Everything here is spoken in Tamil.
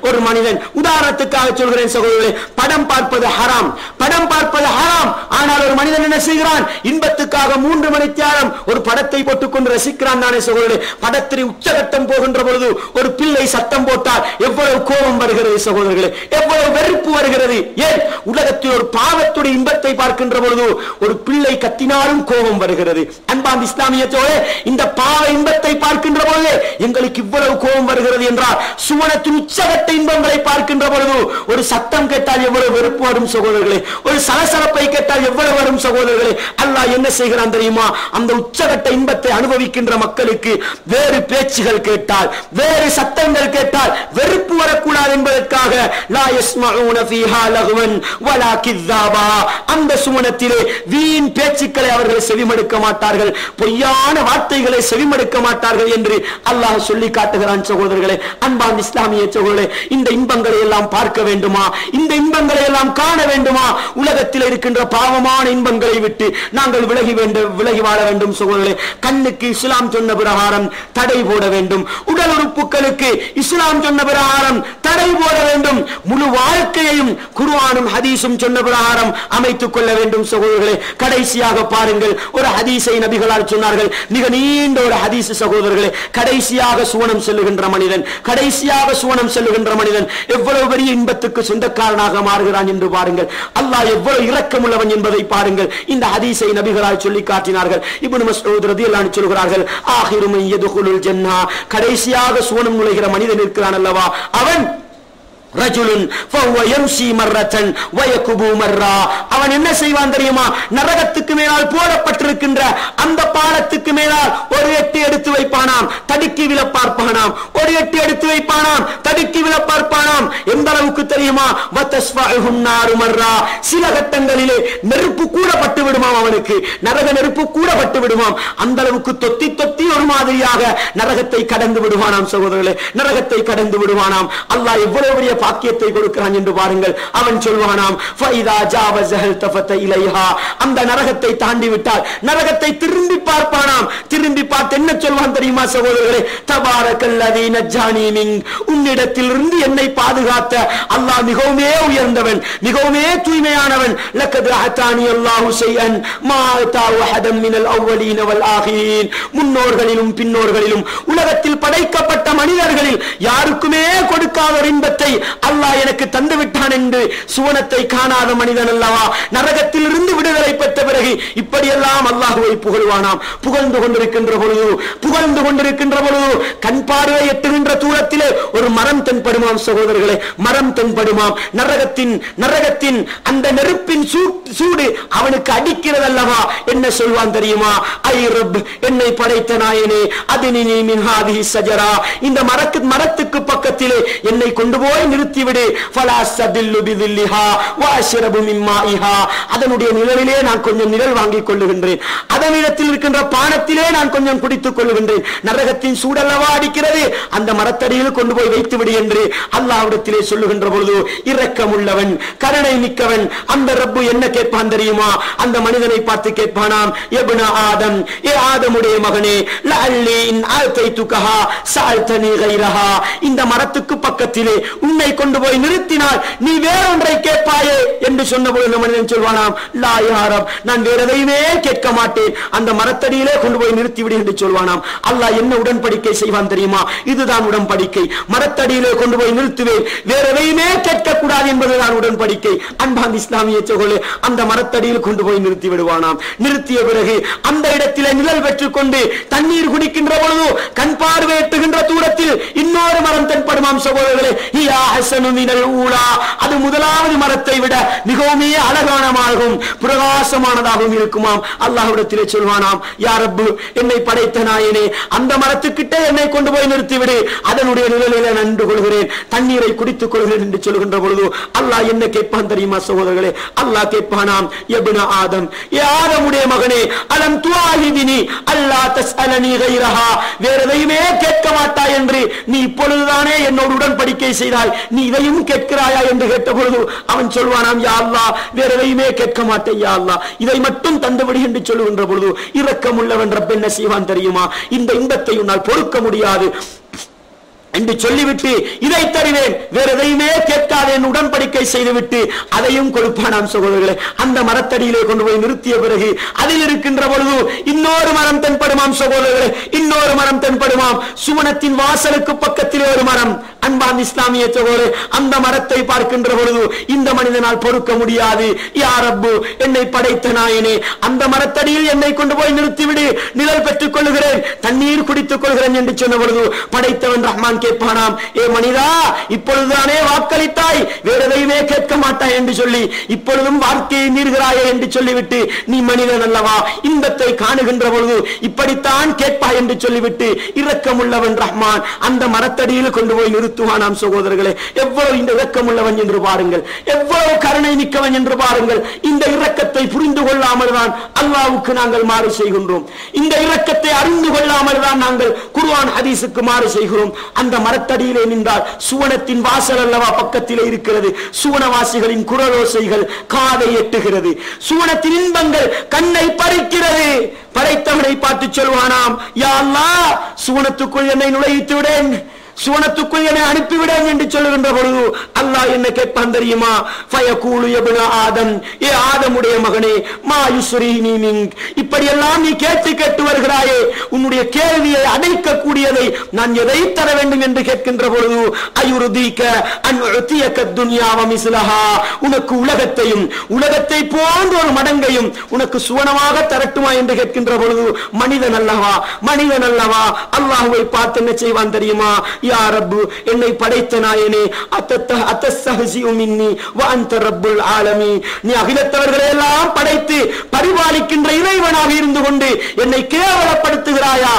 ஒரு மனிதன் உதாரணத்துக்காக சொல்கிறேன் சகோதரர்களே, படம் பார்ப்பது ஹராம், படம் பார்ப்பது ஹராம். ஆனால் ஒரு மனிதன் என்ன செய்கிறான்? இன்பத்துக்காக 3 மணி நேரம் ஒரு படத்தை போட்டுக்கொண்டு ரசிக்கிறான் தானே சகோதரர்களே. படத்தின் உச்சகட்டம் போகின்ற பொழுது ஒரு பிள்ளை சத்தம் போட்டால் எவ்வளவு கோபம் வருகிறது சகோதரர்களே, எவ்வளவு வெறுப்பு வருகிறது. ஏன்? உலகத்தில் ஒரு பாவத்துடைய இன்பத்தை பார்க்கின்ற பொழுது ஒரு பிள்ளை கத்தினாலும் கோபம் வருகிறது. அன்பார்ந்த இஸ்லாமியத்தோடு இந்த பாவ இன்பத்தை பார்க்கின்ற பொழுது எங்களுக்கு இவ்வளவு கோபம் வருகிறது என்றால் சுவனத்தின் உச்சகட்ட இன்பங்களை பார்க்கின்ற பொழுது ஒரு சத்தம் கேட்டால் எவ்வளவு வெறுப்பு வரும் சகோதரர்களே, ஒரு சலசலப்பை கேட்டால் எவ்வளவு வரும் சகோதரர்களே. அல்லாஹ் என்ன செய்கிறான் தெரியுமா? அந்த உச்சகட்ட இன்பத்தை அனுபவிக்கின்ற மக்களுக்கு வேறு பேச்சுகள் கேட்டால், வேறு சத்தங்கள் கேட்டால் வெறுப்பு வரக்கூடாது என்பதற்காக லா யஸ்மஊன ஃபீஹா லஹ்வன் வலா கிஸ்ஸாபா, அந்த சுவனத்திலே வீண் பேச்சுக்களை அவர்கள் செவிமடுக்க மாட்டார்கள், பொய்யான வார்த்தைகளை செவிமடுக்க மாட்டார்கள் என்று அல்லாஹ் சொல்லி காட்டுகிறான் சகோதரர்களே. அன்பார்ந்த இஸ்லாமிய சகோதரர்களே, இந்த இன்பங்களை எல்லாம் பார்க்க வேண்டுமா? இந்த இன்பங்களை எல்லாம் காண வேண்டுமா? உலகத்தில் இருக்கின்ற பாவமான இன்பங்களை விட்டு நாங்கள் விலகி வாழ வேண்டும் சகோதரர்களே. கண்ணுக்கு இஸ்லாம் சொன்ன பிரகாரம் தடை போட வேண்டும், உடல் உறுப்புகளுக்கு இஸ்லாம் சொன்ன பிரகாரம் தடை போட வேண்டும், முழு வாழ்க்கையையும் குர்ஆனும் ஹதீஸும் சொன்ன பிரகாரம் அமைத்துக் கொள்ள வேண்டும் சகோதரர்களே. கடைசியாக பாருங்கள், ஒரு ஹதீஸை நபிகளார் சொன்னார்கள், மிக நீண்ட ஒரு ஹதீஸ் சகோதரர்களே. கடைசியாக சுவனம் செல்லுகின்ற மனிதன், கடைசியாக சுவனம் செல்லுகின்ற மனிதன் எவ்வளவு பெரிய இன்பத்துக்கு சொந்தக்காரனாக மாறுகிறான் என்று பாருங்கள். அல்லாஹ் எவ்வளவு இரக்கமுள்ளவன் என்பதை பாருங்கள். இந்த ஹதீஸை நபிகளார் சொல்லி காட்டினார்கள். இப்னு மஸ்ஊத் ரலியல்லாஹு அன்ஹு சொல்கிறார்கள், ஆகிரு மன் யதுகுலுல் ஜன்னah, கடைசியாக சுவனம் நுழைகிற மனிதன் இருக்கிறான் அல்லவா, அவன் ரஜுலுன் ஃபஹுவ யம்ஷி மர்ரத்தன் வயகுபு மர்ரா, அவன் என்ன செய்வான் தெரியுமா? நரகத்துக்கு மேலால் போடப்பட்டிருக்கின்ற அந்த பாலத்துக்கு மேலால் ஒரு எட்டு எடுத்து வைப்பானாம், தடுக்கி விழ பார்ப்பானாம், ஒரு எட்டு எடுத்து வைப்பானாம், தடுக்கி விழ பார்ப்பானாம். எந்த அளவுக்கு தெரியுமா? வதஸ்ஃபஹும் நாரு மர்ரா, சில கட்டங்களிலே நெருப்பு கூட பட்டு விடுமாம், அவனுக்கு நரக நெருப்பு கூட பட்டு விடுமாம். அந்த அளவுக்கு தொத்தி தொத்தி ஒரு மாதிரியாக நரகத்தை கடந்து விடுவானாம் சகோதரர்களே, நரகத்தை கடந்து விடுவானாம். அல்லாஹ் எவ்வளவு பெரிய பாக்கியத்தை கொடுக்கிறான் என்று பாருங்கள். அவன் சொல்வானாம், ஃபைதா ஜாவஸஹல் தஃபத இலைஹா, அந்த நரகத்தை தாண்டி விட்டால் நரகத்தை திரும்பி பார்ப்பானாம். திரும்பி பார்த்து என்ன சொல்வான் தெரியுமா சகோதரர்களே? தபாரக்கல்லதீ நஜ்ஜானி மின், உன்னிடத்திலிருந்து என்னை பாதுகாத்த அல்லாஹ் மிகவுமே உயர்ந்தவன், மிகவுமே தூய்மையானவன். லக்கத் அதானி அல்லாஹு ஷைஅன் மா அத்தா வஹதம் மினல் அவ்வலீன வல் ஆகிரீன், முன்னோர்களிலும் பின்னோர்களிலும் உலகத்தில் படைக்கப்பட்ட மனிதர்களில் யாருக்குமே கொடுக்காத இன்பத்தை அல்லாஹ் எனக்கு தந்து விட்டான் என்று சுவனத்தை காணாத மனிதன் அல்லவா நரகத்தில் இருந்து விடுதலை பெற்ற பிறகு இப்படியெல்லாம் அல்லாஹ்வை புகழ்வானாம். புகழ்ந்து கொண்டிருக்கின்ற பொழுது கண் பார்வை எட்டுகின்ற தூரத்திலே ஒரு மரம் தென்படுமாம் சகோதரர்களே, மரம் தென்படுமாம். நரகத்தின் அந்த நெருப்பின் சூடு அவனுக்கு அடிக்கிறது அல்லவா. என்ன சொல்வான் தெரியுமா? ஐ ரப், என்னை படைத்த நாயனே, அதினி மின் ஹாதிஹி ஷஜரா, இந்த மரத்துக்கு பக்கத்திலே என்னை கொண்டு போய் நிறுத்திவிடு. ஃபலா சதில்லு பிதில்லிஹா வஅஷ்ரபு மின் மாஇஹா, அதனுடைய நிழலிலே நான் கொஞ்சம் நிழல் வாங்கிக் கொள்ளுகின்றேன், அதனிடத்தில் இருக்கின்ற பானத்திலே நான் கொஞ்சம் குடித்துக் கொள்ளுகின்றேன். நரகத்தின் சூடல்லவா அடிக்கிறது, அந்த மரத்தடியில் கொண்டு போய் வைத்து விடு என்று அல்லாஹ்விடத்திலே சொல்லுகின்ற பொழுது இரக்கமுள்ளவன், கருணை மிக்கவன் அந்த ரப்பு என்ன கேட்பான் தெரியுமா? அந்த மனிதனை பார்த்து கேட்பானாம், இப்ன ஆதம், ஏ ஆதமுடைய மகனே, லஅல்லி இன் ஆதைதுகஹா சஅல்தனி கைரஹா, இந்த மரத்துக்கு பக்கத்திலே உன்னை கொண்டு போய் நிறுத்தினால் நீ வேறொன்றை கேட்பாயே என்று சொன்னபோது இந்த மனிதன் சொல்வானாம், லா யா ரப், நான் வேற எதையுமே கேட்க மாட்டேன், அந்த மரத்தடியிலே கொண்டு போய் நிறுத்திவிடு என்று சொல்வானாம். அல்லாஹ் என்ன உடன்படிக்கை செய்வான் தெரியுமா? இதுதான் உடன்படிக்கை. மரத்தடியிலே கொண்டு போய் நிறுத்துவேன், வேற எதையுமே கேட்கக்கூடாது என்பதுதான் உடன்படிக்கை. அன்பார்ந்த இஸ்லாமிய சகோதரர்களே, அந்த மரத்தடியில் கொண்டு போய் நிறுத்தி விடுவானாம். நிறுத்திய பிறகு அந்த இடத்திலே நிழல் பெற்றுக் கொண்டு தண்ணீர் குடிக்கின்ற பொழுது கண் பார்வையிட்டுகின்ற தூரத்தில் இன்னொரு மரம் தென்படுமாம் சகோதரர்களே. அது முதலாவது மரத்தை விட மிகவும் அழகானதாகவும் பிரகாசமானதாகவும் இருக்குமாம். அல்லாஹ்விடத்திலே சொல்வானாம், யா ரப்பு, என்னை படைத்த நாயனே, அந்த மரத்துக்கிட்டே என்னை கொண்டு போய் நிறுத்திவிடு, அதனுடைய நிழலிலே நன்று கொள்கிறேன், தண்ணீரை குடித்துக் கொள்கிறேன் என்று சொல்கின்ற பொழுது அல்லாஹ் என்ன கேட்பான் தெரியுமா சகோதரர்களே? அல்லாஹ் கேட்பானாம், இப்ன ஆதம், ஏ ஆதமுடைய மகனே, அலம் துஆஹிதினி அல்லா தஸ்அலனி கைரஹா, வேற எதையுமே கேட்க மாட்டாய் என்று நீ இப்பொழுதுதானே என்னோடு உடன்படிக்கை செய்தாய், நீ இதையும் கேட்கிறாயா என்று கேட்ட பொழுது அவன் சொல்வானாம், யா அல்லாஹ், வேற எதையுமே கேட்க மாட்டேன் யா அல்லாஹ், இதை மட்டும் தந்துவிடு என்று சொல்லுகின்ற பொழுது இரக்கமுள்ளவன் ரப் என்ன செய்வான் தெரியுமா? இந்த இன்பத்தை உன்னால் பொறுக்க முடியாது, என்று சொல்லிவிட்டு இதை தருவேன், வேற எதையுமே கேட்காதேன் உடன்படிக்கை செய்துவிட்டு அதையும் கொடுப்பானாம் சகோதரர்களே. அந்த மரத்தடியிலே கொண்டு போய் நிறுத்திய பிறகு அதில் இருக்கின்ற பொழுது இன்னொரு மரம் தென்படுமாம் சகோதரர்களே, இன்னொரு மரம் தென்படுமாம். சுவனத்தின் வாசலுக்கு பக்கத்திலே ஒரு மரம். அன்பான் இஸ்லாமிய சகோதரர், அந்த மரத்தை பார்க்கின்ற பொழுது இந்த மனிதனால் பொறுக்க முடியாது. யா ரப்பு, என்னை படைத்த நாயனே, அந்த மரத்தடியில் என்னை கொண்டு போய் நிறுத்திவிடு, நிழல் பெற்றுக் கொள்கிறேன், தண்ணீர் குடித்துக் கொள்கிறேன் என்று சொன்ன பொழுது படைத்தவன் ரஹ்மான் கேட்பானாம், ஏ மனிதா, இப்பொழுதுதானே வாக்களித்தாய், வேற எதையுமே கேட்க மாட்டாய் என்று சொல்லி இப்பொழுதும் வாழ்க்கையை மீறுகிறாயே என்று சொல்லிவிட்டு, நீ மனிதன் அல்லவா, இன்பத்தை காணுகின்ற பொழுது இப்படித்தான் கேட்பாய் என்று சொல்லிவிட்டு இரக்கமுள்ளவன் ரஹ்மான் அந்த மரத்தடியில் கொண்டு போய் நிறுத்துவானாம் சகோதரர்களே. எவ்வளவு இந்த இரக்கமுள்ளவன் என்று பாருங்கள், எவ்வளவு கருணை மிக்கவன் என்று பாருங்கள். இந்த இரக்கத்தை புரிந்து கொள்ளாமல் தான் அல்லாஹ்வுக்கு நாங்கள் மாறு செய்கின்றோம். இந்த இரக்கத்தை அறிந்து கொள்ளாமல் தான் நாங்கள் குர்ஆன் ஹதீஸுக்கு மாறு செய்கிறோம். அந்த மரத்தடியிலே நின்றால் சுவனத்தின் வாசல் அல்லவா பக்கத்திலே இருக்கிறது. சுவனவாசிகளின் குரலோசைகள் காதை எட்டுகிறது. சுவனத்தின் இன்பங்கள் கண்ணை பறிக்கிறது. படைத்தவனை பார்த்து சொல்வானாம், யா அல்லாஹ், சுவனத்துக்குள் என்னை நுழைத்து விடேன், சுவனத்துக்குள் என்னை அனுப்பிவிடேன் என்று சொல்லுகின்ற பொழுது அல்லாஹ் என்ன கேட்பான் தெரியுமா? ஃபயகூலு யப்ன ஆதம், ஏ ஆதமுடைய மகனே, மா யுஸ்ரீனி மின்க், இப்படியெல்லாம் நீ கேட்டு கேட்டு வருகிறாயே, உன்னுடைய கேள்வியை அடைக்க கூடியதை நான் எதை தர வேண்டும் என்று கேட்கின்ற பொழுது அயுர்தீக அன் உத்தியக துன்யா வ மிஸ்லஹா, உனக்கு உலகத்தையும் உலகத்தை போன்ற ஒரு மடங்கையும் உனக்கு சுவனமாக தரட்டுமா என்று கேட்கின்ற பொழுது மனிதன் அல்லவா, மனிதன் அல்லவா அல்லாஹ்வை பார்த்து என்ன செய்வான் தெரியுமா? யா ரப்பு, என்னை படைத்த நாயனே, அத்தஸ்தஹ்சிஉ மின்னி வ அன்த ரப்புல் ஆலமீன், நீ அகிலத்தவர்களை எல்லாம் படைத்து பரிபாலிக்கின்ற இறைவனாக இருந்து கொண்டு என்னை கேவலப்படுத்துகிறாயா?